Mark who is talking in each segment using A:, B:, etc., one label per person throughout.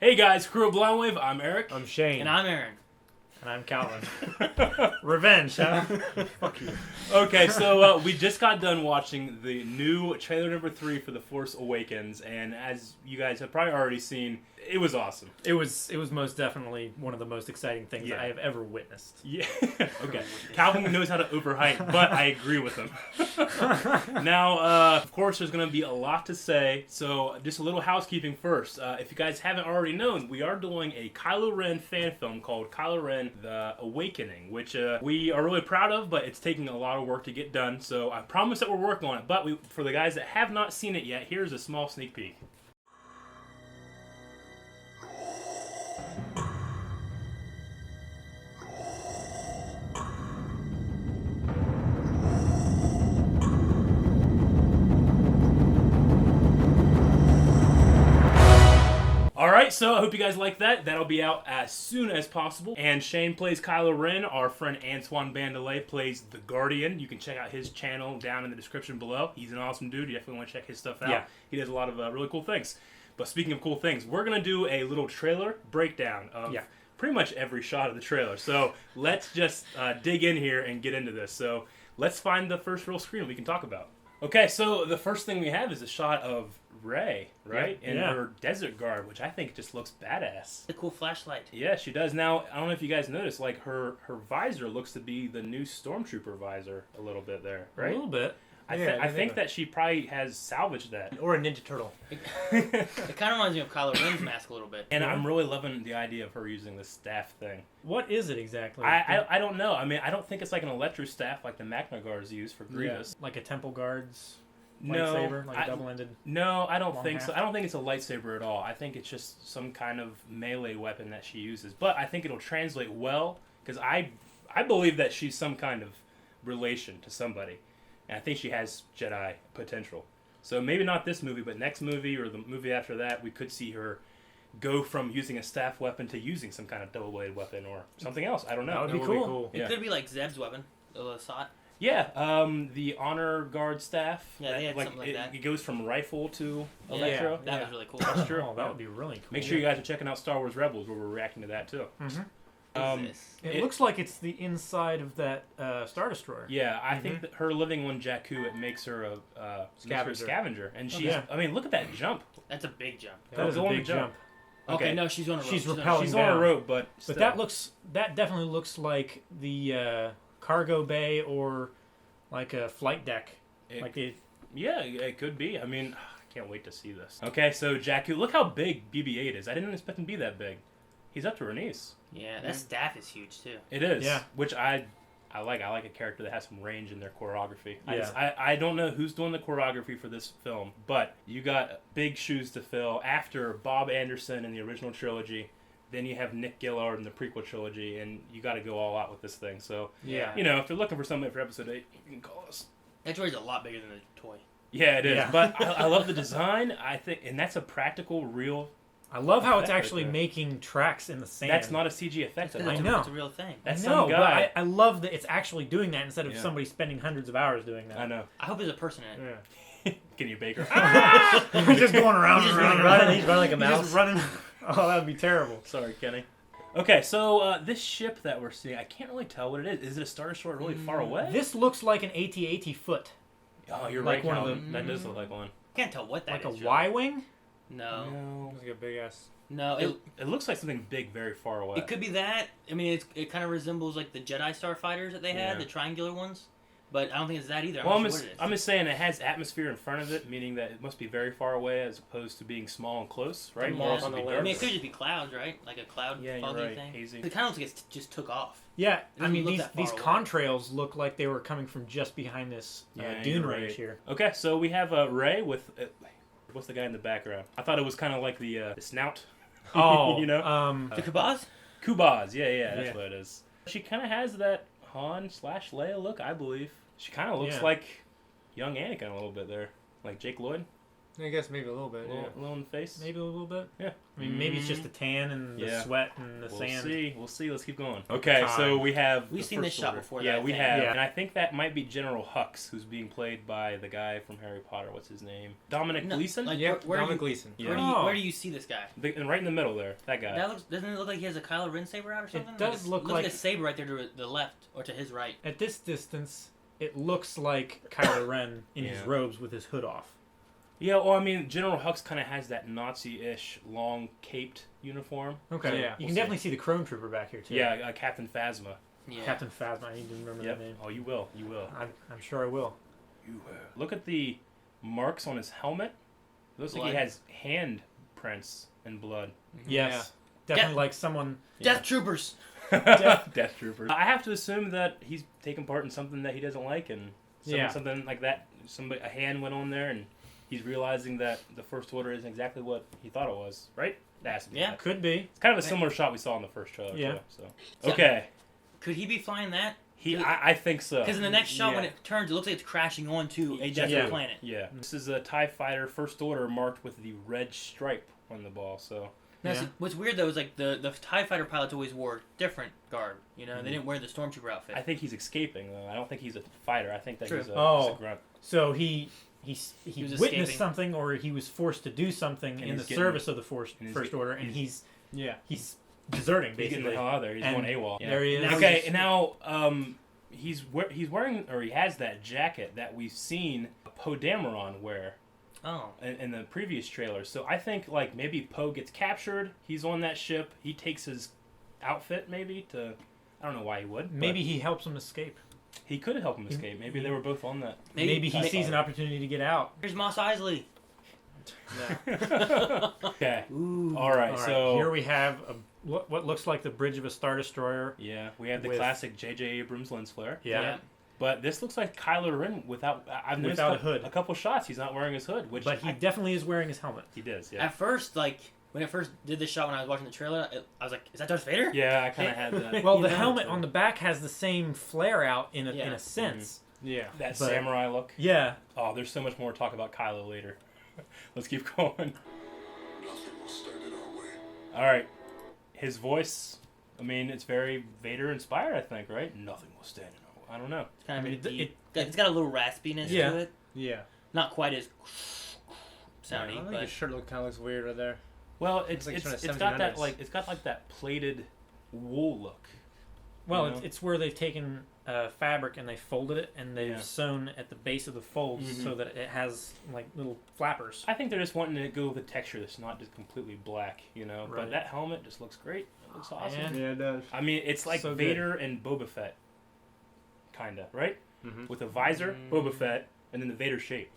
A: Hey guys, Crew of Blindwave, I'm Eric.
B: I'm Shane.
C: And I'm Aaron.
B: And I'm Calvin. Revenge, huh? Fuck you.
A: Okay, so we just got done watching the new trailer number 3 for The Force Awakens, and as you guys have probably already seen, it was awesome.
B: It was most definitely one of the most exciting things I have ever witnessed.
A: Yeah. Okay. Calvin knows how to overhype, but I agree with him. Now, of course, there's going to be a lot to say, so just a little housekeeping first. If you guys haven't already known, we are doing a Kylo Ren fan film called Kylo Ren The Awakening, which we are really proud of, but it's taking a lot of work to get done, so I promise that we're working on it. But for the guys that have not seen it yet, here's a small sneak peek. Alright, so I hope you guys like that. That'll be out as soon as possible. And Shane plays Kylo Ren. Our friend Antoine Bandelet plays The Guardian. You can check out his channel down in the description below. He's an awesome dude. You definitely want to check his stuff out.
B: Yeah.
A: He does a lot of really cool things. But speaking of cool things, we're going to do a little trailer breakdown of pretty much every shot of the trailer. So let's just dig in here and get into this. So let's find the first real screen we can talk about. Okay, so the first thing we have is a shot of Rey, right? In her desert garb, which I think just looks badass.
C: A cool flashlight.
A: Yeah, she does. Now, I don't know if you guys noticed, like her visor looks to be the new Stormtrooper visor a little bit there, right?
B: A little bit.
A: I think that she probably has salvaged that.
B: Or a Ninja Turtle.
C: It kind of reminds me of Kylo Ren's mask a little bit.
A: And I'm really loving the idea of her using the staff thing.
B: What is it exactly?
A: I don't know. I mean, I don't think it's like an electro staff like the Magna Guards use for Grievous.
B: Like a Temple Guard's
A: No,
B: lightsaber, like a double-ended.
A: No, I don't
B: long
A: think
B: half?
A: so. I don't think it's a lightsaber at all. I think it's just some kind of melee weapon that she uses. But I think it'll translate well because I believe that she's some kind of relation to somebody, and I think she has Jedi potential. So maybe not this movie, but next movie or the movie after that, we could see her go from using a staff weapon to using some kind of double-bladed weapon or something else. I don't know.
B: That would be cool.
C: It could be like Zeb's weapon, the Lasat.
A: Yeah, the honor guard staff.
C: Yeah, they had something like that.
A: It goes from rifle to electro.
C: That was really cool.
A: That's true.
B: Oh, that would be really cool.
A: Make sure you guys are checking out Star Wars Rebels, where we're reacting to that too.
B: Mm-hmm. It looks like it's the inside of that Star Destroyer.
A: Yeah, I think that her living on Jakku, it makes her a scavenger. And she's, I mean, look at that jump.
C: That's a big jump.
B: That is a big jump.
C: Okay, no, she's on a rope.
B: She's repelling
A: She's
B: down.
A: on a rope, but
B: But that definitely looks like the cargo bay or like a flight deck.
A: Yeah, it could be. I mean, I can't wait to see this. Okay, so Jakku, look how big BB-8 is. I didn't expect him to be that big. He's up to her knees.
C: Yeah, that staff is huge too.
A: It is.
B: Yeah.
A: Which I like. I like a character that has some range in their choreography.
B: Yeah.
A: I don't know who's doing the choreography for this film, but you got big shoes to fill after Bob Anderson in the original trilogy. Then you have Nick Gillard in the prequel trilogy, and you got to go all out with this thing. So,
B: Yeah.
A: you know, if you're looking for somebody for episode 8, you can call us.
C: That droid's a lot bigger than the toy.
A: Yeah, it is.
B: Yeah.
A: But I love the design. I think, and that's a practical, real.
B: I love how it's
A: Effect
B: actually
A: right there.
B: making tracks in the sand.
A: That's not a CG effect.
C: It's
A: At all.
B: I know.
C: It's a real thing.
A: That's
B: no,
A: some guy.
B: but I love that it's actually doing that instead of
A: Yeah.
B: somebody spending hundreds of hours doing that.
A: I know.
C: I hope there's a person in it.
B: Yeah.
A: Can you bake her?
B: He's just going around
C: He's
B: and
C: just
B: around.
D: He's running like a
B: He's
D: mouse.
B: just running. Oh, that would be terrible.
A: Sorry, Kenny. Okay, so this ship that we're seeing, I can't really tell what it is. Is it a Star Destroyer really far away?
B: This looks like an AT-AT foot.
A: Oh, you're
B: like
A: right.
B: one
A: Cal.
B: of
A: That does look like one.
C: Can't tell what that
B: Like
C: is.
B: a Y-wing?
C: No.
B: It's like a big ass.
C: No,
A: It looks like something big, very far away.
C: it could be that. I mean, it kind of resembles like the Jedi Starfighters that they had,
A: Yeah.
C: the triangular ones. But I don't think it's that either.
A: Well,
C: I'm not sure what it is.
A: I'm just saying it has atmosphere in front of it, meaning that it must be very far away as opposed to being small and close, right?
C: Yeah.
A: Or else
C: I
A: it'd be
C: mean,
A: dark.
C: it could just be clouds, right? Like a cloud
A: Yeah, you're
C: foggy
A: right.
C: thing.
A: Hazy.
C: It kind of looks like it just took off.
B: Yeah, I
C: doesn't
B: mean,
C: look
B: these
C: that far away.
B: contrails look like they were coming from just behind this
A: Yeah,
B: dune
A: you're
B: range
A: right.
B: here.
A: Okay, so we have Rey with... what's the guy in the background? I thought it was kind of like the snout.
B: Oh,
A: you know?
C: The Kabaz?
A: Kubaz, yeah, that's
B: Yeah.
A: what it is. She kind of has that Han/Leia look, I believe. She kind of looks
B: Yeah.
A: like young Anakin a little bit there, like Jake Lloyd.
D: I guess maybe a little bit.
A: A little in the face.
B: Maybe a little bit.
A: Yeah.
B: I mean, maybe it's just the tan and the sweat and the sand.
A: We'll see. Let's keep going. Okay, so we have.
C: We've seen this shot before.
A: Yeah, we have,
B: Yeah.
A: and I think that might be General Hux, who's being played by the guy from Harry Potter. What's his name? Dominic Gleeson.
C: Like,
D: Yep,
C: where
D: Dominic
C: do you,
D: Gleeson.
A: Yeah.
C: where do you see this guy?
A: And right in the middle there, that guy.
C: Doesn't it look like he has a Kylo Ren saber out or something?
B: It does look
C: like
B: like
C: a saber right there to the left or to his right.
B: At this distance, it looks like Kylo Ren in his robes with his hood off.
A: Yeah, well, I mean, General Hux kind of has that Nazi-ish long caped uniform.
B: Okay.
D: Yeah.
B: You can definitely see the Chrome Trooper back here too.
A: Yeah, Captain Phasma.
C: Yeah.
B: Captain Phasma. I need to remember that name.
A: Oh, you will. You will.
B: I'm sure I will.
A: You will. Look at the marks on his helmet. It looks like
C: Blood.
A: he has hand prints and blood.
B: Yes. Definitely like someone.
C: Death Troopers.
A: Death Troopers. I have to assume that he's taking part in something that he doesn't like, and something like that. A hand went on there, and he's realizing that the First Order isn't exactly what he thought it was. Right? That has to be.
C: Yeah.
A: that.
B: Could be.
A: It's kind of a similar shot we saw in the first trailer.
B: Yeah.
A: Too, so. Okay.
C: Could he be flying that?
A: I think so.
C: Because in the next shot, when it turns, it looks like it's crashing onto a desert planet.
A: Yeah. This is a TIE Fighter First Order marked with the red stripe on the ball. So.
C: Now, see, what's weird though is like the TIE Fighter pilots always wore different garb. You know, they didn't wear the Stormtrooper outfit.
A: I think he's escaping though. I don't think he's a fighter. I think that
C: True.
A: he's a grunt.
B: So he
C: was
B: witnessed
C: escaping.
B: something, or he was forced to do something in the service of the First Order, and he's deserting
A: He's getting the
B: basically.
A: hell out of there. He's
B: And
A: going AWOL. Yeah.
B: There he is.
A: Okay, and now he's wearing, or he has that jacket that we've seen Poe Dameron wear
C: Oh.
A: in the previous trailer. So I think like maybe Poe gets captured. He's on that ship. He takes his outfit maybe to. I don't know why he would.
B: Maybe he helps him escape.
A: He could help him escape. Maybe they were both on that.
B: Maybe he sees an opportunity to get out.
C: Here's Mos Eisley.
A: Okay.
C: Ooh.
A: All right.
B: All right,
A: So
B: here we have what looks like the bridge of a Star Destroyer.
A: yeah, we have the
B: with-
A: classic J.J. Abrams lens flare.
B: Yeah.
A: But this looks like Kylo Ren without. I've noticed
B: Without a hood.
A: A couple shots, he's not wearing his hood, which
B: But he definitely is wearing his helmet.
A: he does. Yeah.
C: At first, like when it first did this shot when I was watching the trailer, I was like, "Is that Darth Vader?"
A: Yeah, I kind of had that.
B: Well,
C: You
B: the
C: know,
B: helmet
C: so-
B: on the back has the same flare out in a
C: Yeah.
B: sense.
D: Yeah.
A: That
B: but-
A: samurai look.
B: Yeah.
A: Oh, there's so much more to talk about Kylo later. Let's keep going.
E: Nothing will stand in our way.
A: All right, his voice. I mean, it's very Vader inspired. I think, right? Nothing will stand in our way. I don't know.
C: It's kind of
B: I mean,
C: deep. It's got a little raspiness
B: Yeah.
C: to it.
D: Yeah.
C: Not quite as
D: I
C: soundy,
D: think
C: but
D: his shirt kind of looks weird right there.
A: Well, it's
D: like
A: it's,
D: from the
A: it's got that
D: 1700s.
A: like it's got like that plated wool look.
B: Well,
A: You know?
B: it's where they've taken fabric and they folded it and they've
A: Yeah.
B: sewn at the base of the folds so that it has like little flappers.
A: I think they're just wanting to go with a texture that's not just completely black, you know.
B: Right.
A: But that helmet just looks great. It looks awesome.
B: And-
D: Yeah, it does.
A: I mean, it's like
B: So good.
A: Vader and Boba Fett, kinda, right?
D: Mm-hmm.
A: With a visor, Boba Fett, and then the Vader shape.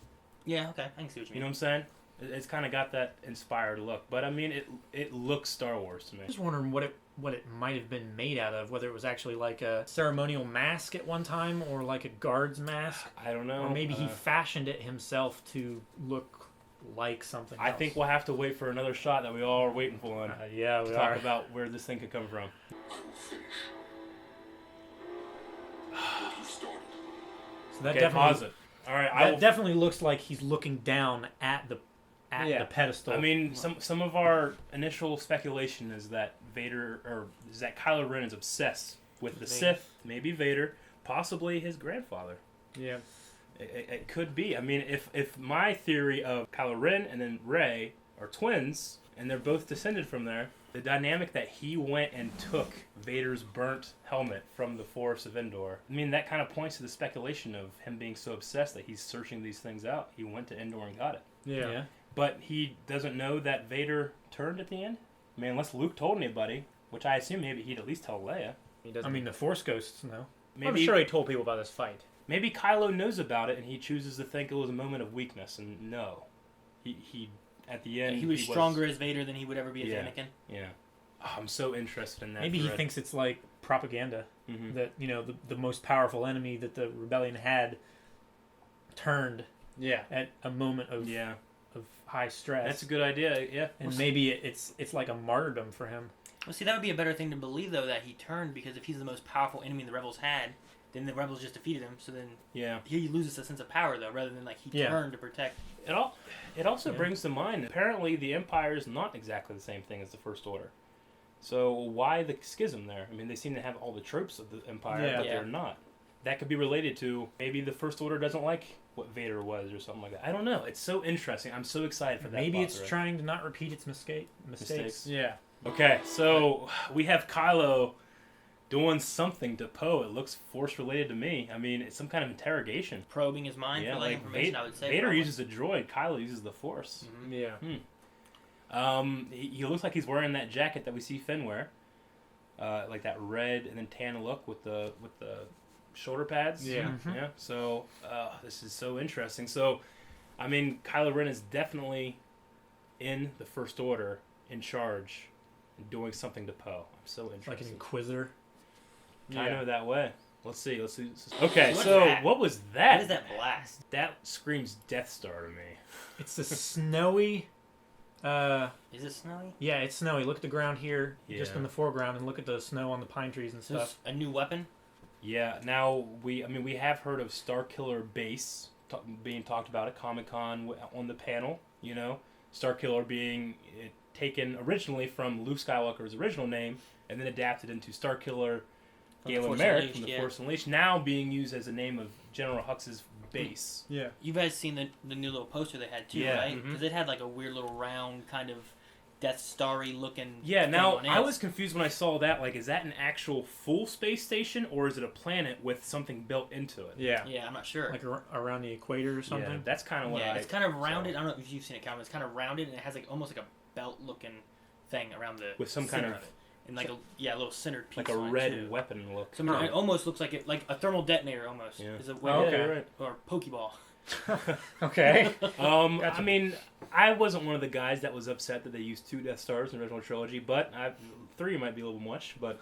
C: yeah, okay, I can see what you
A: You
C: mean.
A: know what I'm saying? It's kind of got that inspired look, but I mean, it looks Star Wars to me.
B: I'm just wondering what it might have been made out of, whether it was actually like a ceremonial mask at one time or like a guard's mask,
A: I don't know.
B: or maybe he fashioned it himself to look like something
A: I
B: else.
A: think we'll have to wait for another shot that we all are waiting for on
B: yeah,
A: to
B: we
A: talk
B: are.
A: about where this thing could come from.
E: I will finish what you started.
B: So that
A: Okay,
B: definitely
A: pause it. All right,
B: that definitely looks like he's looking down at the pedestal.
A: I mean, some of our initial speculation is that Kylo Ren is obsessed with the
B: Vader.
A: Sith, maybe Vader, possibly his grandfather.
D: Yeah.
A: It could be. I mean, if my theory of Kylo Ren and then Rey are twins, and they're both descended from there, the dynamic that he went and took Vader's burnt helmet from the Forest of Endor, I mean, that kind of points to the speculation of him being so obsessed that he's searching these things out. He went to Endor and got it.
B: yeah.
A: But he doesn't know that Vader turned at the end? I mean, unless Luke told anybody, which I assume maybe he'd at least tell Leia.
D: He doesn't.
B: I mean, the Force ghosts know.
A: Maybe,
D: I'm sure he told people about this fight.
A: Maybe Kylo knows about it and he chooses to think it was a moment of weakness, and no. He at the end...
C: He was stronger as Vader than he would ever be as
A: Yeah.
C: Anakin.
A: Yeah. Oh, I'm so interested in that.
B: Maybe he
A: thread.
B: thinks it's like propaganda
A: Mhm.
B: that the most powerful enemy that the rebellion had turned
D: Yeah.
B: at a moment of
A: Yeah.
B: of high stress.
A: That's a good idea, yeah.
B: And maybe it's like a martyrdom for him.
C: Well, see, that would be a better thing to believe, though, that he turned, because if he's the most powerful enemy the Rebels had, then the Rebels just defeated him, so then
A: Yeah.
C: he loses a sense of power, though, rather than, like, he
B: Yeah.
C: turned to protect.
A: It also
B: Yeah.
A: brings to mind, apparently the Empire is not exactly the same thing as the First Order. So why the schism there? I mean, they seem to have all the tropes of the Empire,
B: Yeah.
A: but
C: Yeah.
A: they're not. That could be related to maybe the First Order doesn't like what Vader was or something like that. I don't know. It's so interesting. I'm so excited for that.
B: Maybe
A: plot
B: it's
A: thread.
B: trying to not repeat its mistakes.
A: Mistakes.
D: Yeah.
A: Okay, so we have Kylo doing something to Poe. It looks Force related to me. I mean, it's some kind of interrogation.
C: Probing his mind
A: Yeah,
C: for like
A: like
C: information. I would say
A: Vader
C: probably.
A: uses a droid. Kylo uses the Force.
C: Mhm.
D: Yeah.
A: He looks like he's wearing that jacket that we see Finn wear, like that red and then tan look with the shoulder pads.
D: Yeah.
B: Mhm.
A: Yeah. So this is so interesting. So, I mean, Kylo Ren is definitely in the First Order, in charge, and doing something to Poe. I'm so
B: Like an
A: interested.
B: Inquisitor.
A: Kind
D: Yeah.
A: of that way. Let's see. Okay,
C: What's
A: so
C: that?
A: what was
C: What
A: that?
C: is that blast?
A: That screams Death Star to me.
B: It's a snowy.
C: Is it snowy?
B: Yeah, it's snowy. Look at the ground here, just
A: Yeah.
B: in the foreground, and look at the snow on the pine trees and
C: So
B: stuff.
C: it's a new weapon.
A: Yeah. Now we have heard of Starkiller Base being talked about at Comic-Con on the panel. You know, Starkiller being taken originally from Luke Skywalker's original name and then adapted into Starkiller
C: From the
A: Galen
C: Force
A: Merrick
C: Unleashed,
A: from the
C: yeah.
A: Force Unleashed, now being used as a name of General Hux's base.
D: Yeah.
C: You guys seen the new little poster they had too,
A: Yeah,
C: right?
A: mhm.
C: Because it had like a weird little round kind of Death Starry looking.
A: Yeah,
C: thing
A: now
C: on it.
A: I was confused when I saw that. Like, is that an actual full space station or is it a planet with something built into it?
D: Yeah.
C: Yeah, I'm not sure.
B: Like around the equator or something.
A: Yeah, that's kind of what
C: Yeah,
A: I.
C: it's kind of rounded. I don't know if you've seen it, Calvin. It's kind of rounded and it has like almost like a belt looking thing around the
A: With some kind
C: center
A: of-
C: it. And like a little centered piece
A: like a
C: on it,
A: red
C: too.
A: weapon look.
C: So I mean, it almost looks like like a thermal detonator almost.
A: Yeah.
C: Is a
B: Oh, okay.
A: right.
C: or Pokeball.
B: Okay.
A: I mean, I wasn't one of the guys that was upset that they used 2 Death Stars in the original trilogy, but 3 might be a little much, but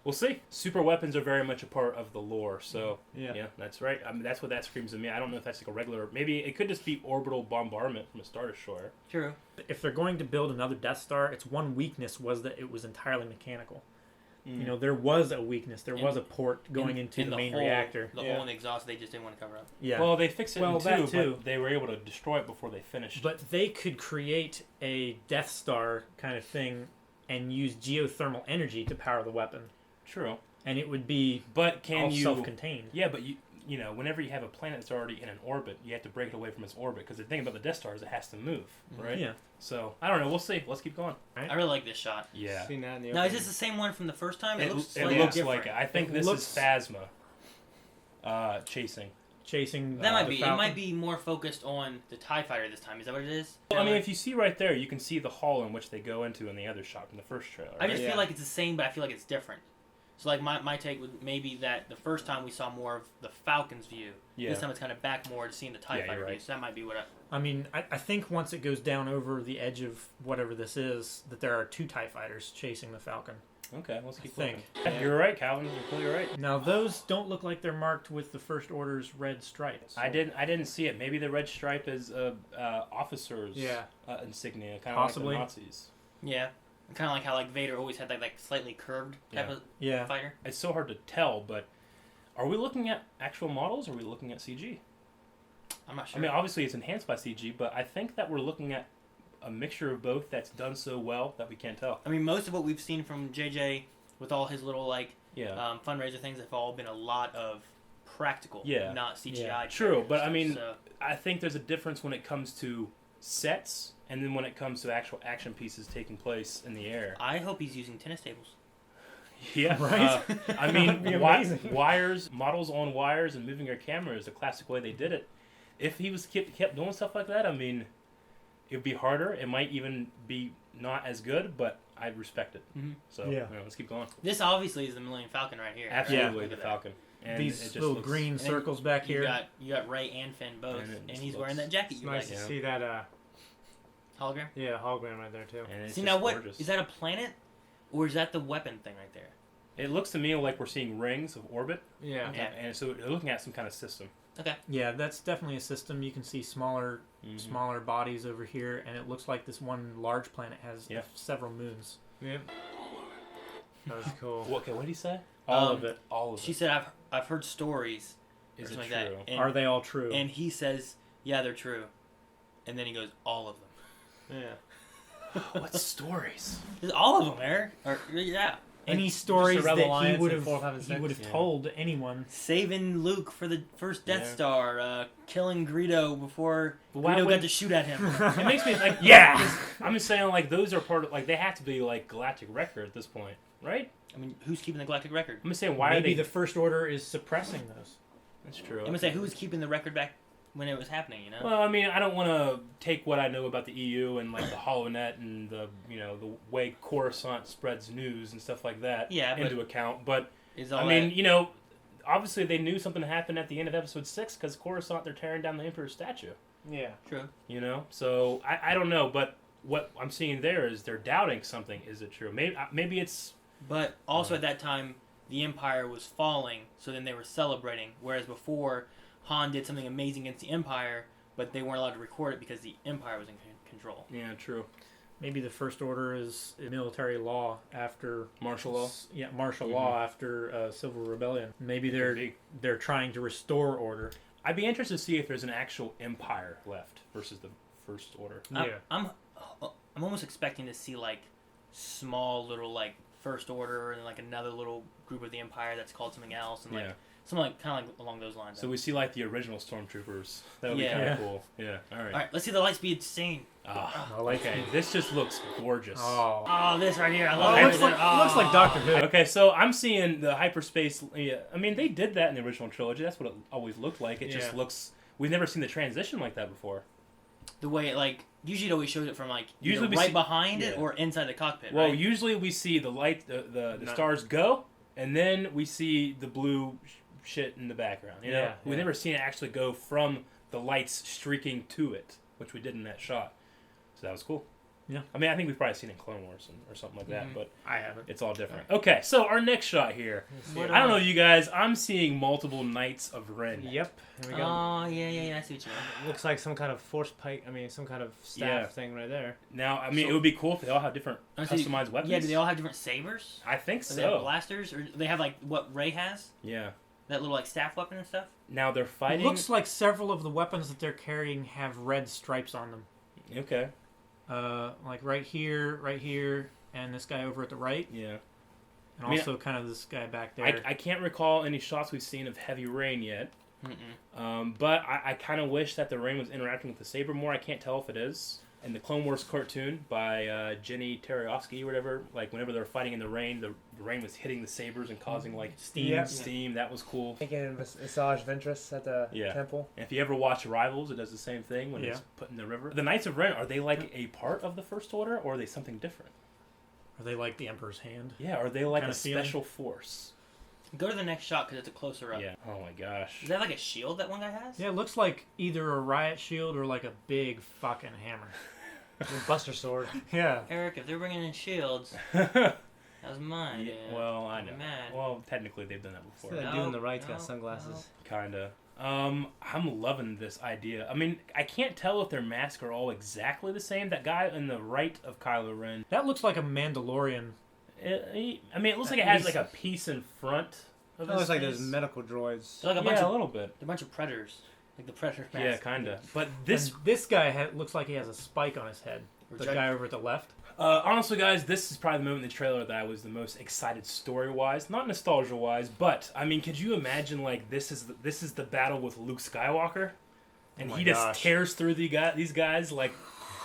A: we'll see. Super weapons are very much a part of the lore, so
D: Yeah.
A: that's right. I mean, that's what that screams to me. I don't know if that's like a regular, maybe it could just be orbital bombardment from a Star Destroyer.
C: True.
B: If they're going to build another Death Star, its one weakness was that it was entirely mechanical. You know, there was a weakness. There was a port going into the main
C: hole,
B: reactor.
C: The
D: Yeah.
C: hole in the exhaust they just didn't want to cover up.
B: Yeah.
A: Well, they fixed it
B: Well,
A: in
B: that
A: 2,
B: too.
A: but they were able to destroy it before they finished.
B: But they could create a Death Star kind of thing and use geothermal energy to power the weapon.
A: True.
B: And it would be
A: But can
B: all
A: you...
B: self-contained.
A: Yeah, but you know, whenever you have a planet that's already in an orbit, you have to break it away from its orbit, because the thing about the Death Star is it has to move, right?
B: Yeah.
A: So, I don't know. We'll see. Let's keep going.
C: I really like this shot.
A: Yeah.
D: Seen that in the
C: Now, is
D: opening.
C: this the same one from the first time?
A: It
C: looks
A: looks
C: slightly
A: like
C: different.
A: it. I think
B: It
A: this
B: looks-
A: is Phasma chasing.
B: Chasing
C: That might
B: the
C: be.
B: Falcon.
C: It might be more focused on the TIE fighter this time. Is that what it is?
A: Well, I mean, if you see right there, you can see the hall in which they go into in the other shot from the first trailer.
C: I just
D: Yeah.
C: feel like it's the same, but I feel like it's different. So, like, my take would maybe that the first time we saw more of the Falcon's view.
A: Yeah.
C: This time it's kind of back more to seeing the TIE
A: Yeah, you're
C: fighter view.
A: right.
C: So that might be what
B: I mean, I think once it goes down over the edge of whatever this is, that there are 2 TIE fighters chasing the Falcon.
A: Okay, let's keep
B: think.
A: looking.
D: Yeah.
A: You're right, Calvin. You're completely right.
B: Now, those don't look like they're marked with the First Order's red stripes.
A: I didn't see it. Maybe the red stripe is officers'
B: Yeah.
A: insignia, kind of
B: Possibly.
A: like the Nazis.
C: Yeah. Kind of like how like Vader always had that like slightly curved type
A: Yeah.
C: of
B: Yeah.
C: fighter.
A: It's so hard to tell, but are we looking at actual models or are we looking at CG?
C: I'm not
A: I
C: sure.
A: mean, obviously it's enhanced by CG, but I think that we're looking at a mixture of both that's done so well that we can't tell.
C: Most of what we've seen from JJ with all his little like
A: Yeah.
C: fundraiser things have all been a lot of practical,
A: Yeah.
C: not CGI.
B: Yeah.
A: True, but I mean-
C: so,
A: I think there's a difference when it comes to sets and then when it comes to actual action pieces taking place in the air.
C: I hope he's using tennis tables.
A: Yeah,
B: Right?
A: I mean,
B: That'd be amazing.
A: wires, models on wires, and moving your camera is the classic way they did it. If he was kept doing stuff like that, I mean, it would be harder. It might even be not as good, but I'd respect it.
C: Mhm.
A: So
B: Yeah.
A: let's keep going.
C: This obviously is the Millennium Falcon right here. right?
A: Absolutely,
C: Look
A: the
C: at that.
A: Falcon. And it
B: These
A: just
B: little
A: looks-
B: green
C: And
B: circles back
C: You
B: here.
C: got Ray and Finn both,
A: And it
C: and
A: just
C: he's
A: looks-
C: wearing that jacket
D: It's
C: you
D: nice
C: like.
D: to
A: Yeah.
D: see that,
C: Hologram.
D: hologram right there, too.
A: And it's
C: See
A: just
C: now, what
A: gorgeous.
C: is that a planet, or is that the weapon thing right there?
A: It looks to me like we're seeing rings of orbit,
D: Yeah.
C: Okay.
A: and so they're looking at some kind of system.
C: Okay.
B: Yeah, that's definitely a system. You can see smaller
A: Mhm.
B: smaller bodies over here, and it looks like this one large planet has
A: Yeah.
B: several moons.
D: Yep. That was cool.
A: Okay, what did he say?
B: All
C: Um,
B: of it.
A: All of
C: She
A: it.
C: said, "I've heard stories." or
A: Is it
C: something
A: true?
C: like that. And,
B: Are they all true?
C: And he says, "Yeah, they're true." and then he goes, all of them.
D: Yeah.
A: What stories?
C: Just all of them, Eric. Or, yeah.
B: Any
D: Just
B: stories
D: the Rebel
B: that he
D: Alliance
B: would
D: in 4, 5, and
B: have
D: 6.
B: he would have
A: Yeah.
B: told anyone.
C: Saving Luke for the first Death
A: Yeah.
C: Star, killing Greedo before
A: But why
C: Greedo
A: would-
C: got to shoot at him.
A: It makes me like, yeah. I'm just saying, like, those are part of, like, they have to be like Galactic Record at this point, right?
C: I mean, who's keeping the Galactic Record?
A: I'm just saying, why
B: Maybe
A: are they?
B: the First Order is suppressing those.
A: That's true.
C: I'm gonna say who's keeping the record back when it was happening. You know.
A: Well, I mean, I don't want to take what I know about the EU and like the HoloNet and the the way Coruscant spreads news and stuff like that
C: Yeah, but-
A: into account. But
C: Is all
A: I mean,
C: that-
A: obviously they knew something happened at the end of Episode 6 because Coruscant they're tearing down the Emperor's statue.
D: Yeah.
C: true.
A: So I don't know, but what I'm seeing there is they're doubting something. Is it true? Maybe it's
C: But also at that time, the Empire was falling, so then they were celebrating. Whereas before, Han did something amazing against the Empire, but they weren't allowed to record it because the Empire was in control.
A: yeah, true.
B: Maybe the First Order is military law after
A: Martial law.
B: Yeah, martial law after Civil Rebellion. Maybe they're trying to restore order.
A: I'd be interested to see if there's an actual Empire left versus the First Order.
D: Yeah.
C: I'm almost expecting to see like small little like First Order and like another little group of the Empire that's called something else and like
A: Yeah.
C: something like kind of like along those lines.
A: So we see like the original stormtroopers. That would be
C: Yeah.
A: kind
B: Yeah.
A: of cool. Yeah. All right.
C: all right, let's see the Lightspeed scene.
A: Ah,
B: I like
A: okay.
B: it.
A: This just looks gorgeous.
B: Oh,
C: Oh, this right here, I
B: Oh,
C: love
B: it
C: it.
B: looks like Doctor Who.
A: Okay, so I'm seeing the hyperspace. Yeah, I mean, they did that in the original trilogy. That's what it always looked like. It just
D: Yeah.
A: looks. We've never seen the transition like that before.
C: The way it like usually it always shows it from like
A: Usually
C: either
A: we
C: right
A: see-
C: behind it
A: yeah.
C: or inside the cockpit.
A: Well,
C: right?
A: usually we see the light, the
D: No.
A: stars go, and then we see the blue shit in the background. You know,
D: Yeah,
A: we've
D: yeah.
A: never seen it actually go from the lights streaking to it, which we did in that shot. So that was cool.
B: Yeah.
A: I mean, I think we've probably seen it in Clone Wars or something like that,
C: Mhm.
A: but
B: I haven't.
A: it's all different. Okay, so our next shot here.
C: What,
A: I don't know, you guys. I'm seeing multiple Knights of Ren.
D: Yep. Here we go.
C: Oh yeah. I see what you mean.
D: Looks like some kind of force pipe. I mean, some kind of staff
A: Yeah.
D: thing right there.
A: Now, I mean,
C: So-
A: it would be cool if they all have different
C: I see-
A: customized weapons.
C: Yeah, do they all have different sabers?
A: I think
C: Do they have
A: so.
C: blasters, or do they have like what Rey has?
A: Yeah.
C: That little like staff weapon and stuff.
A: Now they're
B: It
A: fighting.
B: looks like several of the weapons that they're carrying have red stripes on them.
A: Okay.
B: Like right here, and this guy over at the right,
A: Yeah.
B: and
A: I mean,
B: also kind of this guy back there.
A: I can't recall any shots we've seen of heavy rain yet.
C: Mm-mm.
A: But I kind of wish that the rain was interacting with the saber more. I can't tell if it is. In the Clone Wars cartoon by Jenny Teriyaki or whatever, like whenever they're fighting in the rain rain was hitting the sabers and causing like
B: Steam.
D: Yeah.
A: steam. That was cool.
D: Thinking Visage Ventress at the
A: Yeah.
D: temple.
A: And if you ever watch Rivals, it does the same thing when
B: Yeah.
A: it's put in the river. The Knights of Ren, are they like a part of the First Order or are they something different?
B: Are they like the Emperor's hand?
A: Yeah, are they like
B: Kinda
A: a
B: feeling.
A: special force?
C: Go to the next shot because it's a closer up.
A: Yeah. Oh my gosh.
C: Is that like a shield that one guy has?
B: Yeah, it looks like either a riot shield or like a big fucking hammer.
D: Buster Sword.
B: Yeah.
C: Eric, if they're bringing in shields,
A: Yeah,
C: that was mine. dude.
A: well, I
C: I'm
A: know.
C: mad.
A: Well, technically they've done that before.
D: That
C: No,
D: dude on the right's
C: no,
D: got sunglasses.
A: Kinda. I'm loving this idea. I mean, I can't tell if their masks are all exactly the same. That guy on the right of Kylo Ren,
B: That looks like a Mandalorian.
A: I mean, it looks like it
B: At
A: has
B: least-
A: like a piece in front of
D: It
A: his
D: looks like
A: face.
D: those medical droids.
C: They're like a bunch
A: Yeah, a
C: of
A: little bit.
C: they're a bunch of predators, like the predator
A: Yeah,
C: mask.
A: kinda. But
B: This this guy looks like he has a spike on his head.
C: Or
B: The
C: Judge-
B: guy over at the left.
A: honestly, guys, this is probably the moment in the trailer that I was the most excited story-wise, not nostalgia-wise. But I mean, could you imagine like this is the battle with Luke Skywalker, and
B: Oh my
A: he just
B: gosh.
A: tears through these guys like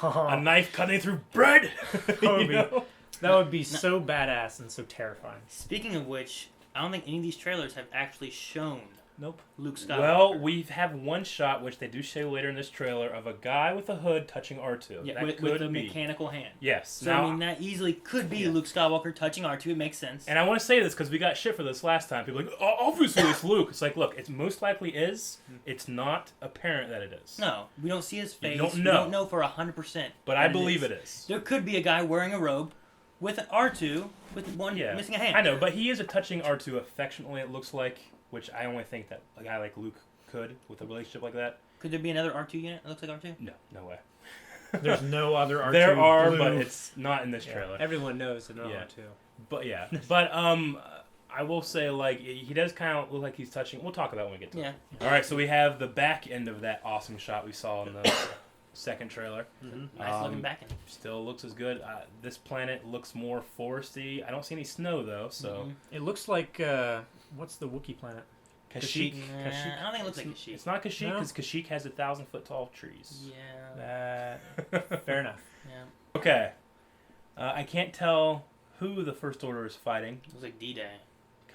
A: a knife cutting through bread.
B: would be-
A: know?
B: That would be so badass and so terrifying.
C: Speaking of which, I don't think any of these trailers have actually shown
B: Nope.
C: Luke Skywalker.
A: Well, we have one shot, which they do show later in this trailer, of a guy with a hood touching R2.
C: yeah,
A: that
C: with
A: could
C: a
A: be.
C: mechanical hand.
A: Yes.
C: So
A: Now,
C: I mean, that easily could be
A: Yeah.
C: Luke Skywalker touching R2. It makes sense.
A: and I want to say this because we got shit for this last time. People are like, oh, obviously it's Luke. It's like, look, it most likely is. It's not apparent that it is.
C: No, we don't see his face.
A: don't
C: We
A: know.
C: don't know for 100%.
A: But I believe it is.
C: There could be a guy wearing a robe with an R2 with one
A: Yeah.
C: missing a hand.
A: I know, but he is a touching R2 affectionately, it looks like, which I only think that a guy like Luke could with a relationship like that.
C: Could there be another R2 unit that looks like R2?
A: No, no way.
B: There's no other R2
A: There are,
B: blue.
A: but it's not in this
B: Yeah.
A: trailer.
D: Everyone knows the
A: Yeah.
D: too.
A: But yeah, but I will say like he does kind of look like he's touching. We'll talk about it when we get to
C: Yeah.
A: it. All right, so we have the back end of that awesome shot we saw in the second trailer.
C: Nice looking back end.
A: Still looks as good. This planet looks more foresty. I don't see any snow though, so
B: It looks like what's the Wookiee planet?
A: Kashyyyk.
C: Nah, I don't think it looks like a sheep.
A: It's not Kashyyyk
B: No?
A: because Kashyyyk has 1,000-foot tall trees.
C: Yeah.
B: Fair enough.
C: Yeah.
A: Okay. I can't tell who the First Order is fighting.
C: Looks like D-Day.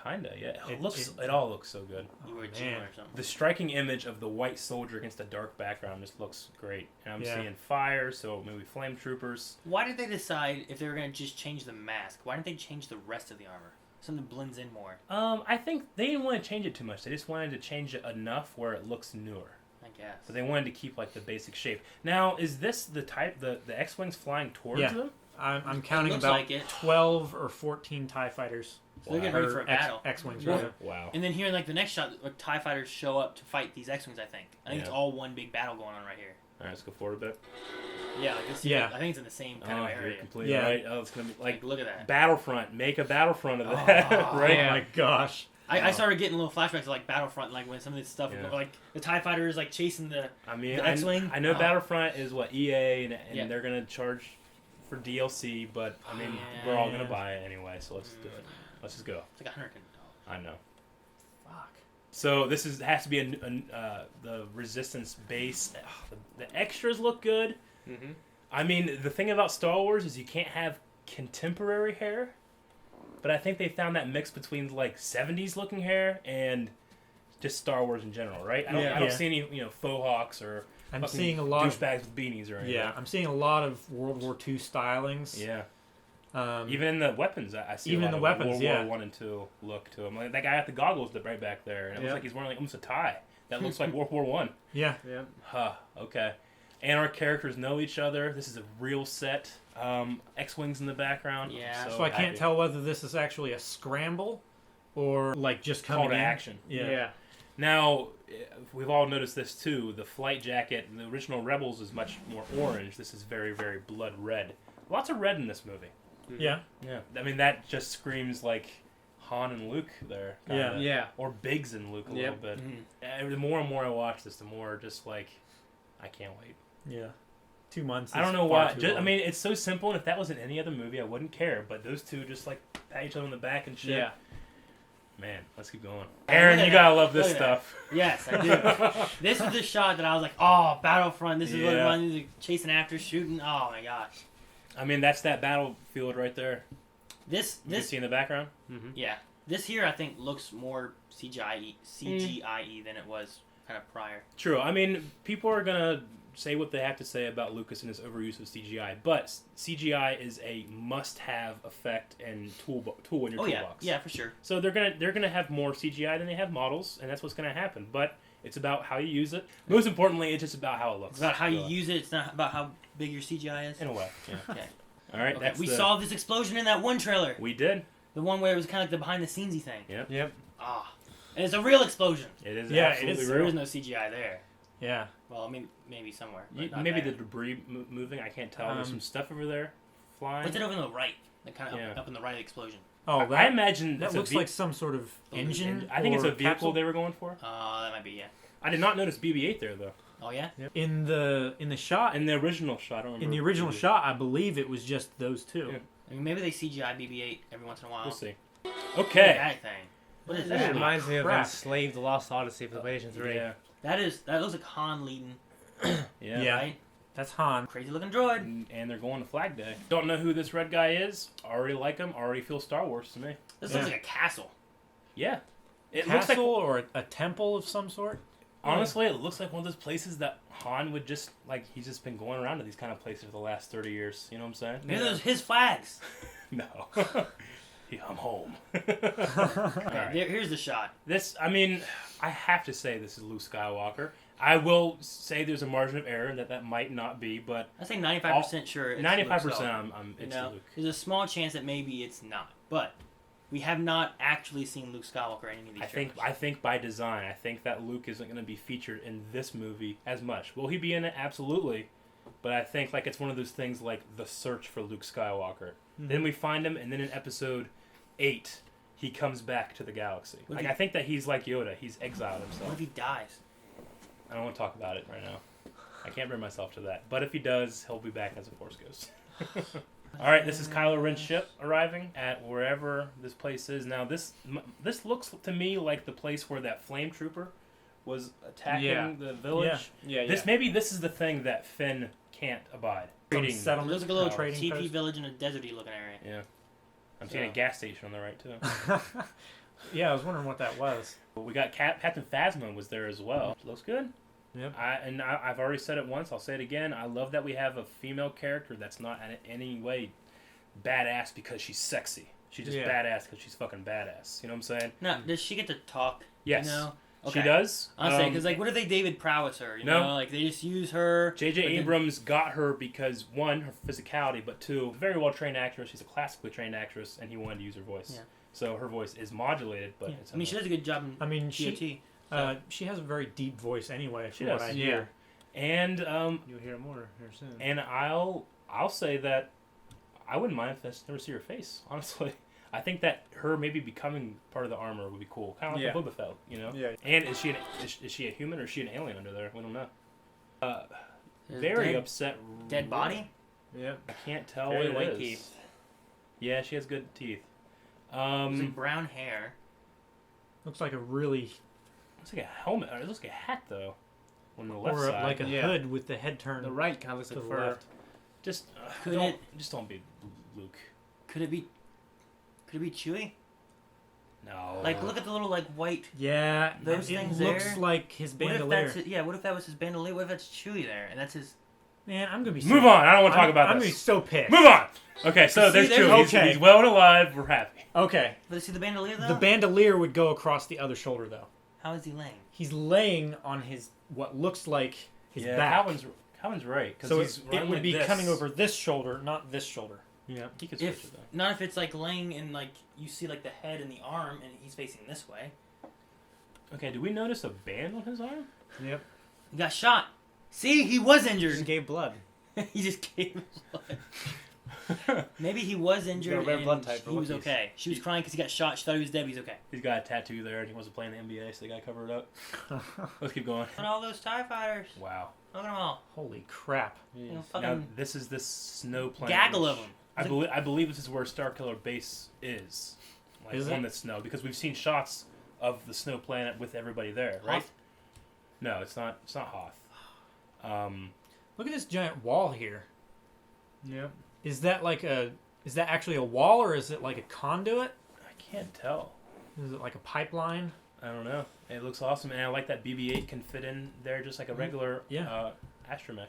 A: Kinda, yeah.
B: It-
A: It all looks so good.
C: You were a
B: man.
C: Gmail or something.
A: The striking image of the white soldier against a dark background just looks great. And I'm
B: Yeah.
A: seeing fire, so maybe flame troopers.
C: Why did they decide if they were going to just change the mask? Why didn't they change the rest of the armor? Something that blends in more,
A: I think they didn't want to change it too much. They just wanted to change it enough where it looks newer.
C: I guess.
A: But they wanted to keep like the basic shape. Now, is this the type the X-wings flying towards
B: Yeah.
A: them?
B: I'm counting
C: looks
B: about
C: like it.
B: 12 or 14 TIE fighters.
C: So they're getting ready for a battle.
B: X-wings,
C: Yeah.
B: rather.
A: Wow.
C: And then here in like the next shot, like, TIE fighters show up to fight these X-Wings, I think. I think it's
A: Yeah.
C: all one big battle going on right here.
A: All right, let's go forward a bit.
C: Yeah, like this.
B: Yeah.
C: I think it's in the same kind of
A: You're
C: area.
A: completely
B: Yeah.
A: right. Oh, it's gonna be
C: Like,
A: like
C: look at that.
A: Battlefront. Make a Battlefront of that, right?
B: Oh my gosh.
C: I started getting little flashbacks of like Battlefront, like when some of this stuff,
A: Yeah.
C: like the TIE fighters like chasing the.
A: I mean,
C: The X-Wing?
A: I know
C: Oh.
A: Battlefront is what EA and
C: Yeah.
A: they're gonna charge for DLC, but I mean,
C: Yeah.
A: we're all gonna buy it anyway, so let's do it. Let's just go.
C: It's like $100.
A: I know.
C: Fuck.
A: So this has to be the Resistance base. Ugh, the extras look good.
D: Mm-hmm.
A: I mean, the thing about Star Wars is you can't have contemporary hair, but I think they found that mix between like 70s looking hair and just Star Wars in general, right? I don't
B: Yeah.
A: see any faux hawks or
B: I'm
A: fucking
B: seeing a lot of
A: douchebags with beanies or anything.
B: yeah. I'm seeing a lot of World War II stylings.
A: Yeah.
B: Um,
A: Even in the weapons, I see
B: even
A: a lot
B: the
A: of
B: weapons,
A: World
B: yeah.
A: War 1 and 2 look to him. Like that guy got the goggles right back there, and it looks
B: Yeah.
A: like he's wearing like almost a tie. That looks like World War 1.
B: yeah.
D: Yeah.
A: Huh, okay. And our characters know each other. This is a real set. X-Wings in the background.
C: Yeah.
B: So I can't
A: happy.
B: tell whether this is actually a scramble or like just
A: Call
B: coming
A: to
B: in.
A: action.
B: Yeah.
A: Now, we've all noticed this too. The flight jacket in the original Rebels is much more orange. This is very, very blood red. Lots of red in this movie.
B: Yeah.
A: Yeah. I mean, that just screams like Han and Luke there.
B: Yeah.
A: kinda.
D: Yeah.
A: Or Biggs and Luke a little
D: Yep.
A: bit.
C: Mhm.
A: The more and more I watch this, the more just like, I can't wait.
B: Yeah. 2 months.
A: I don't
B: is
A: know
B: far
A: why.
B: too
A: Just, I
B: long.
A: mean, it's so simple, and if that was in any other movie, I wouldn't care. But those two just like pat each other on the back and shit.
D: Yeah.
A: Man, let's keep going.
C: Hey,
A: Aaron,
C: look at
A: you gotta
C: that.
A: love this
C: Look at that.
A: stuff.
C: Yes, I do. This is the shot that I was like, oh, Battlefront. This is what
A: Yeah.
C: everyone's like, chasing after, shooting. Oh my gosh.
A: I mean, that's that battlefield right there.
C: This
A: You can see in the background.
D: Mm-hmm.
C: yeah. This here I think looks more CGI-y than it was kind of prior.
A: True. I mean, people are gonna say what they have to say about Lucas and his overuse of CGI, but CGI is a must-have effect and tool in your
C: Oh yeah,
A: toolbox.
C: yeah, for sure.
A: So they're gonna have more CGI than they have models, and that's what's gonna happen. But it's about how you use it. Most importantly, it's just about how it looks.
C: It's about how you
A: really.
C: use it. It's not about how big your CGI is.
A: In a way. Yeah.
C: Okay.
A: All right.
C: Okay.
A: That's
C: We
A: the-
C: saw this explosion in that one trailer.
A: We did.
C: The one where it was kind of like the behind-the-scenesy thing.
D: Yep.
C: Ah, and it's a real explosion.
A: It is.
B: Yeah, it
A: absolutely
B: is.
A: real.
C: There is no CGI there.
B: Yeah.
C: Well, I mean, maybe somewhere. But
A: You-
C: not
A: maybe
C: there.
A: the debris moving. I can't tell. There's
B: Um,
A: some stuff over there flying.
C: What's it over on the right? Like kind of
A: Yeah.
C: up in the right of the explosion.
B: Oh,
A: I
B: that,
A: imagine
B: that
A: it's a
B: looks
A: ve-
B: like some sort of engine.
A: I think it's
B: or
A: a vehicle
B: capsule.
A: they were going for.
C: That might be, yeah.
A: I did not notice BB-8 there though.
C: Oh, yeah?
B: In the shot.
A: In the original shot, I don't remember.
B: In the original
A: BB-8.
B: shot, I believe it was just those two.
A: Yeah.
C: I mean, maybe they CGI BB-8 every once in a while.
A: We'll see.
C: Look
A: Okay.
C: at that thing. What is
D: It
C: that?
D: reminds me of
B: crap.
D: Enslaved: The Lost Odyssey of the PlayStation 3.
A: Yeah.
C: That looks like Han leading,
A: Yeah.
B: Yeah.
C: right?
B: That's Han.
C: Crazy looking droid.
A: And they're going to Flag Day. Don't know who this red guy is. Already like him. Already feel Star Wars to me.
C: This
B: Yeah.
C: looks like a castle.
A: Yeah. It
B: Castle
A: looks like,
B: or a temple of some sort.
A: honestly, it looks like one of those places that Han would just, like, he's just been going around to these kind of places for the last 30 years. You know what I'm saying?
C: Maybe those his flags.
A: No. Yeah, I'm home.
C: Okay,
A: Alright.
C: here's the shot.
A: This, I mean, I have to say this is Luke Skywalker. I will say there's a margin of error that might not be, but
C: I say 95% sure it's
A: 95%
C: Luke Skywalker.
A: it's
C: You know,
A: Luke.
C: there's a small chance that maybe it's not. But we have not actually seen Luke Skywalker in any of these trailers.
A: I think by design, I think that Luke isn't going to be featured in this movie as much. Will he be in it? Absolutely. But I think like it's one of those things like the search for Luke Skywalker. Then we find him, and then in episode 8, he comes back to the galaxy.
C: What if
A: Like
C: he-
A: I think that he's like Yoda. He's exiled
C: What
A: himself.
C: if he dies?
A: I don't want to talk about it right now. I can't bring myself to that. But if he does, he'll be back as a Force Ghost. All right, this is Kylo Ren's ship arriving at wherever this place is. Now, this looks to me like the place where that flame trooper was attacking the village.
B: Yeah.
A: Maybe this is the thing that Finn can't abide. Trading.
C: It looks like a little
B: Trading
C: TP
B: post.
C: village in a deserty looking area.
A: Yeah. I'm seeing a gas station on the right, too.
B: Yeah, I was wondering what that was.
A: We got Captain Phasma was there as well. Looks good.
B: Yep.
A: I've already said it once. I'll say it again. I love that we have a female character that's not in any way badass because she's sexy. She's just badass because she's fucking badass. You know what I'm saying?
C: No, does she get to talk?
A: Yes.
C: You know?
A: She does.
C: I'll say, because, like, what if they David Prowess her? You know? Like, they just use her.
A: J.J. Abrams got her because, one, her physicality, but two, very well-trained actress. She's a classically trained actress, and he wanted to use her voice.
C: Yeah.
A: So her voice is modulated, but it's
C: she does a good job in TOT.
B: She has a very deep voice anyway,
A: She
B: from
A: does.
B: what I hear.
A: And
D: You'll hear more here soon.
A: and I'll say that I wouldn't mind if I never see her face. Honestly, I think that her maybe becoming part of the armor would be cool, kind of like a Boba Fett, you know.
B: Yeah.
A: And is she a human or is she an alien under there? We don't know. Very upset.
C: Dead body?
B: Yep.
A: I can't tell
D: Very
A: what
D: white
A: it is.
D: teeth.
A: Yeah, she has good teeth.
C: It's like brown hair.
B: Looks like a really,
A: Looks like a helmet. Or it looks like a hat though. On the left
B: or
A: side.
B: like a
D: Yeah.
B: hood with the head turned.
D: The right kind of looks
B: to
D: like
B: the
D: fur.
B: left.
A: Just
C: Could
A: don't be Luke.
C: Could it be Chewie?
A: No.
C: Like, look at the little, like, white...
B: Yeah,
C: Those
B: it
C: things
B: looks
C: there?
B: like his
C: What if
B: bandolier.
C: that's what if that was his bandolier? What if that's Chewie there? And that's his...
B: Man, I'm gonna be.
A: Move on. I don't want to talk about
B: I'm gonna be
A: this.
B: so pissed.
A: Move on. Okay, so
C: See,
A: there's
C: there's-
A: two. He's,
B: Okay.
A: he's well and alive. We're happy.
B: Okay,
C: But see the bandolier, though?
B: the bandolier would go across the other shoulder though.
C: How is he laying?
B: He's laying on his what looks like his back.
A: Calvin's right. 'Cause
B: So
A: he's
B: it
A: running
B: would
A: like
B: be
A: this.
B: coming over this shoulder, not this shoulder.
A: Yeah, he could switch
C: If
A: it though.
C: not, if it's like laying in like you see like the head and the arm, and he's facing this way.
A: Okay, did we notice a band on his arm?
B: Yep.
C: He got shot. See, he was
D: Just
C: injured.
D: gave blood.
C: He just gave blood. Maybe he was injured
D: got a red
C: and
D: blood type for
C: he was
D: Wookiees.
C: okay. She was crying because he got shot. She thought he was dead. But he's okay.
A: He's got a tattoo there, and he wasn't playing the NBA, so they got to cover it up. Let's keep going.
C: Look at all those TIE fighters.
A: Wow.
C: Look at them all.
B: Holy crap!
C: You know,
A: Now
C: fucking
A: this is this snow planet.
C: gaggle
A: which
C: of them.
A: I believe this is where Starkiller Base is. Like
B: Is
A: on
B: it?
A: the snow, because we've seen shots of the snow planet with everybody there, right?
C: Hoth?
A: No, it's not. It's not Hoth.
B: Look at this giant wall here.
D: Yep.
B: Is that actually a wall or is it like a conduit?
A: I can't tell.
B: Is it like a pipeline?
A: I don't know. It looks awesome, and I like that BB-8 can fit in there just like a regular
B: Yeah.
A: astromech.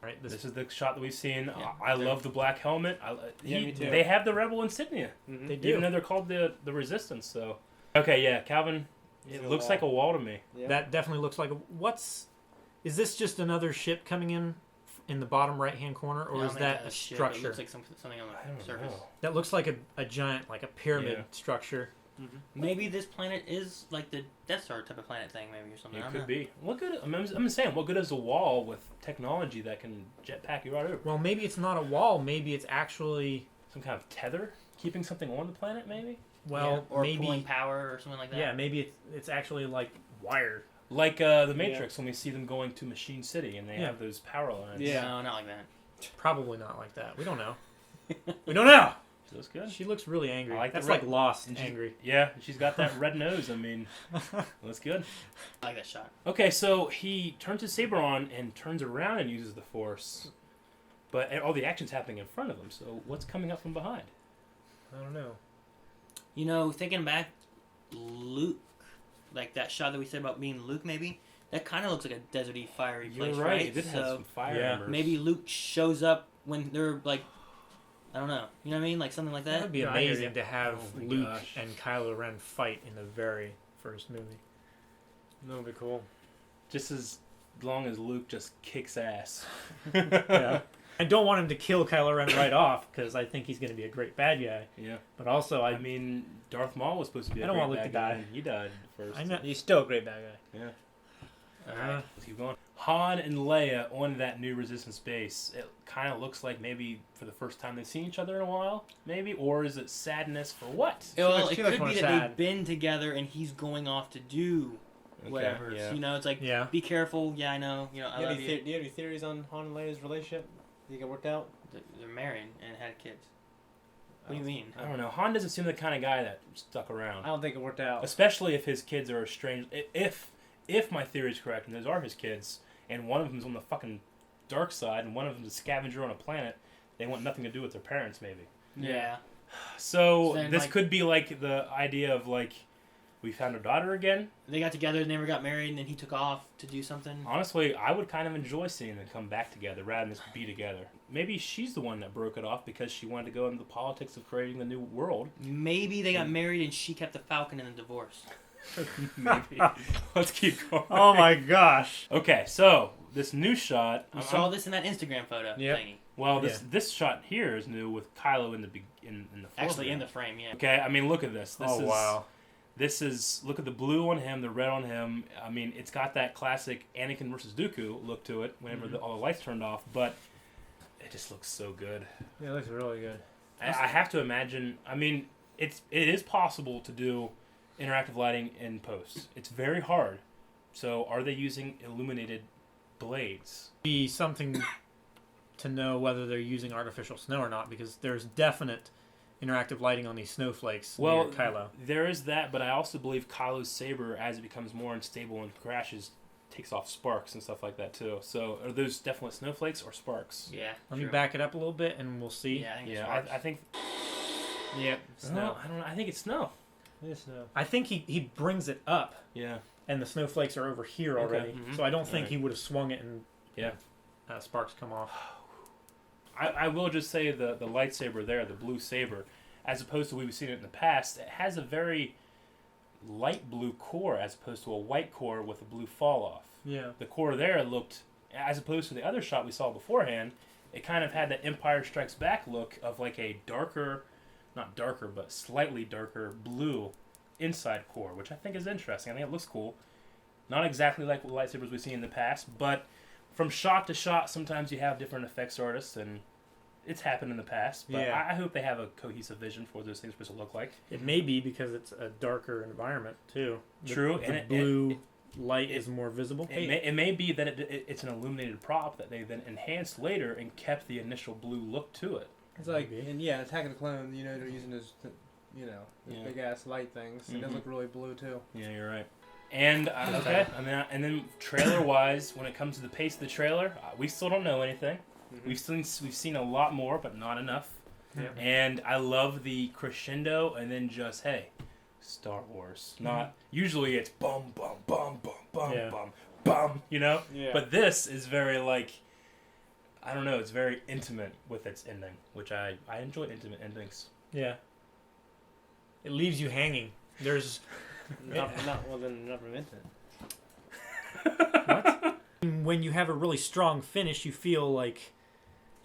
B: Right.
A: This is the shot that we've seen.
C: Yeah.
A: I love the black helmet.
D: Yeah, me too.
A: They have the rebel insignia,
D: Mm-hmm.
B: They do.
A: even though they're called the Resistance. So, okay, yeah, Calvin.
D: It's
A: It
D: a
A: looks
D: wall.
A: like a wall to me.
D: Yeah.
B: That definitely looks like a. Is this just another ship coming in the bottom right hand corner, or
C: Yeah, I
B: is
C: don't
B: that
C: think
B: a
C: that's shit. It
B: structure?
C: looks like something on
A: I
C: the
A: don't
C: surface.
A: know.
B: That looks like a giant, like a pyramid
A: Yeah.
B: structure.
C: Maybe this planet is like the Death Star type of planet thing, maybe or something. I
A: It
C: don't
A: could
C: know.
A: be. What good? I'm saying, what good is a wall with technology that can jetpack you right over?
B: Well, maybe it's not a wall. Maybe it's actually
A: Some kind of tether keeping something on the planet, maybe.
B: well,
C: Yeah, or
B: maybe
C: pulling power or something like that.
B: yeah, maybe it's actually like wired.
A: Like the Matrix when we see them going to Machine City and they
B: Yeah.
A: have those power lines.
D: Yeah.
C: No, not like that.
B: Probably not like that. We don't know. We don't know.
A: So that's good.
B: She looks really angry.
A: I like the
B: That's
A: red-
B: like lost
A: and she-
B: angry.
A: Yeah, she's got that red nose. I mean, that's good.
C: I like that shot.
A: Okay, so he turns his saber on and turns around and uses the Force, but all the action's happening in front of him. So what's coming up from behind?
B: I don't know.
C: You know, thinking back, Luke, like that shot that we said about being Luke, maybe that kind of looks like a deserty, fiery
A: You're
C: place,
A: right.
C: right?
A: It did have
C: So
A: some fire
B: yeah.
A: embers.
C: maybe Luke shows up when they're like, I don't know. You know what I mean? Like something like
B: That
C: that.
B: would be
D: Yeah, I hear
B: amazing
D: you.
B: to have
A: Oh my
B: Luke
A: gosh.
B: and Kylo Ren fight in the very first movie.
D: That would be cool.
A: just as long as Luke just kicks ass.
B: Yeah. I don't want him to kill Kylo Ren right off because I think he's going to be a great bad guy.
A: Yeah.
B: But also,
A: I mean, Darth Maul was supposed to be.
B: I
A: A
B: don't
A: great
B: want Luke
A: bad
B: to
A: guy,
B: die.
A: and he died first.
B: I know.
D: He's still a great bad guy.
A: Yeah.
C: All right.
A: Let's keep going. Han and Leia on that new Resistance base. It kind of looks like maybe for the first time they've seen each other in a while, maybe, or is it sadness for what?
C: Well,
D: She
C: it
D: looks
C: could
D: more
C: be that
D: sad.
C: they've been together and he's going off to do whatever.
A: yeah.
C: So, you know, it's like,
B: Yeah.
C: be careful. Yeah, I know. You know, I love you.
D: Do you have any theories on Han and Leia's relationship? Do you get worked out?
C: They're married and had kids. What do you mean?
A: I don't know. Han doesn't seem the kind of guy that stuck around.
D: I don't think it worked out.
A: Especially if his kids are estranged. If my theory is correct, and those are his kids, and one of them's on the fucking dark side, and one of them's a scavenger on a planet, they want nothing to do with their parents, maybe.
C: Yeah.
A: So
C: then,
A: this
C: like-
A: could be like the idea of like, we found our daughter again.
C: They got together, never got married, and then he took off to do something.
A: Honestly, I would kind of enjoy seeing them come back together rather than just be together. Maybe she's the one that broke it off because she wanted to go into the politics of creating the new world.
C: Maybe they got married and she kept the Falcon in the divorce.
A: Maybe. Let's keep going.
B: Oh my gosh.
A: Okay, so this new shot.
C: You saw this in that Instagram photo
D: Yep.
C: thingy.
A: Well, this shot here is new with Kylo in the foreground.
C: Actually, in the frame, yeah.
A: Okay, I mean, look at this.
B: Wow.
A: This is, look at the blue on him, the red on him. I mean, it's got that classic Anakin versus Dooku look to it whenever all the lights turned off, but it just looks so good.
D: Yeah, it looks really good.
A: I have to imagine, I mean, it is possible to do interactive lighting in post. It's very hard. So are they using illuminated blades?
B: Be something to know whether they're using artificial snow or not, because there's definite interactive lighting on these snowflakes near Kylo.
A: There is that, but I also believe Kylo's saber, as it becomes more unstable and crashes, takes off sparks and stuff like that too. So are those definitely snowflakes or sparks?
C: Yeah.
B: Let me back it up a little bit and we'll see.
C: Yeah, I think it's
A: Yeah,
C: sparks.
A: I think.
D: Yep.
A: No, I don't know. I think it's snow.
D: It is snow.
B: I think he brings it up
A: Yeah.
B: and the snowflakes are over here
A: Okay.
B: already.
A: Mhm.
B: So I don't think
A: Alright.
B: he would have swung it and
A: Yeah.
B: sparks come off.
A: I will just say the lightsaber there, the blue saber, as opposed to we've seen it in the past, it has a very light blue core as opposed to a white core with a blue fall off.
B: Yeah.
A: The core there looked, as opposed to the other shot we saw beforehand, it kind of had that Empire Strikes Back look of like a darker, not darker, but slightly darker blue inside core, which I think is interesting. I think it looks cool. Not exactly like the lightsabers we've seen in the past, but from shot to shot, sometimes you have different effects artists, and it's happened in the past. But
B: Yeah.
A: I hope they have a cohesive vision for what those things are supposed to look like.
B: It may be because it's a darker environment too.
A: True,
B: The
A: and
B: blue light is more visible.
A: It may be that it's an illuminated prop that they then enhanced later and kept the initial blue look to it.
D: It's like,
B: Maybe.
D: and yeah, Attack of the Clones, you know, they're using those, those
A: Yeah.
D: big ass light things. It does
A: Mhm.
D: look really blue too.
A: Yeah, you're right. And okay, I mean, and then trailer-wise, when it comes to the pace of the trailer, we still don't know anything.
D: Mhm.
A: We've seen a lot more, but not enough.
B: Yeah.
A: And I love the crescendo, and then just hey, Star Wars. Not usually it's bum bum bum bum bum
B: Yeah.
A: bum bum, you know.
D: Yeah.
A: But this is very like, I don't know, it's very intimate with its ending, which I enjoy intimate endings.
B: Yeah. It leaves you hanging. There's
D: not well then never meant it.
B: when you have a really strong finish, you feel like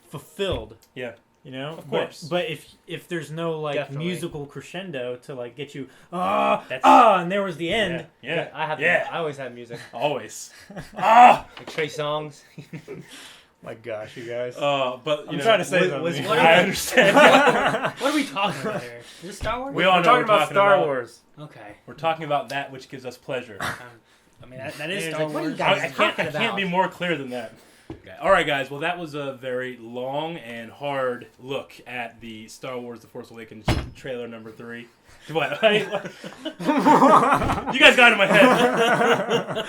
B: fulfilled.
A: Yeah.
B: You know,
A: Of course.
B: But if there's no like
D: Definitely.
B: musical crescendo to like get you
A: That's-
B: and there was the end.
A: Yeah.
D: I have.
A: Yeah.
D: I always have music.
A: Always. Ah.
D: Like Trey songs.
B: My gosh, you guys.
A: But you
B: I'm
A: know,
B: trying to say
C: was-
B: something.
C: what
A: I
C: are-
A: understand.
C: What are we talking about here? Is this Star Wars?
A: We all
B: We're
A: know
B: talking
A: we're
B: about
A: talking
B: Star
A: about.
B: Wars.
C: Okay.
A: We're talking about that which gives us pleasure.
C: I mean, that is
D: Yeah,
C: Star
D: like, what are you
C: Wars.
D: guys
A: I
D: talking
A: can't
D: about?
A: be more clear than that. Okay. All right, guys. Well, that was a very long and hard look at the Star Wars: The Force Awakens trailer number 3. What? You guys got in my head.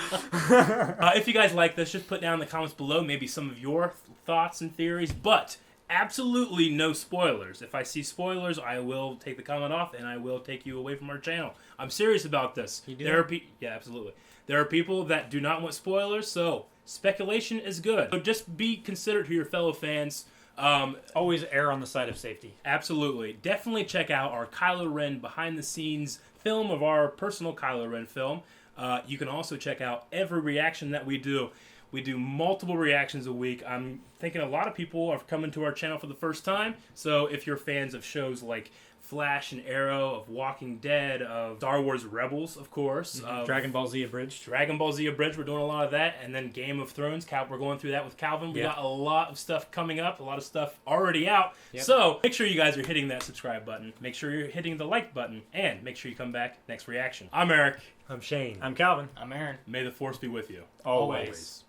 A: If you guys like this, just put down in the comments below maybe some of your thoughts and theories, but absolutely no spoilers. If I see spoilers, I will take the comment off and I will take you away from our channel. I'm serious about this.
D: You do
A: There
D: that?
A: are yeah, absolutely. There are people that do not want spoilers, so speculation is good. So just be considerate to your fellow fans.
B: Always err on the side of safety.
A: Absolutely. Definitely check out our Kylo Ren behind-the-scenes film of our personal Kylo Ren film. You can also check out every reaction that we do. We do multiple reactions a week. I'm thinking a lot of people are coming to our channel for the first time. So if you're fans of shows like Flash and Arrow, of Walking Dead, of Star Wars Rebels, of course, of
B: Dragon Ball Z Abridged.
A: Dragon Ball Z Abridged, we're doing a lot of that, and then Game of Thrones, we're going through that with Calvin. We got a lot of stuff coming up, a lot of stuff already out.
B: Yep.
A: So make sure you guys are hitting that subscribe button, make sure you're hitting the like button, and make sure you come back next reaction. I'm Eric.
D: I'm Shane.
B: I'm Calvin.
C: I'm Aaron.
A: May the Force be with you.
B: Always.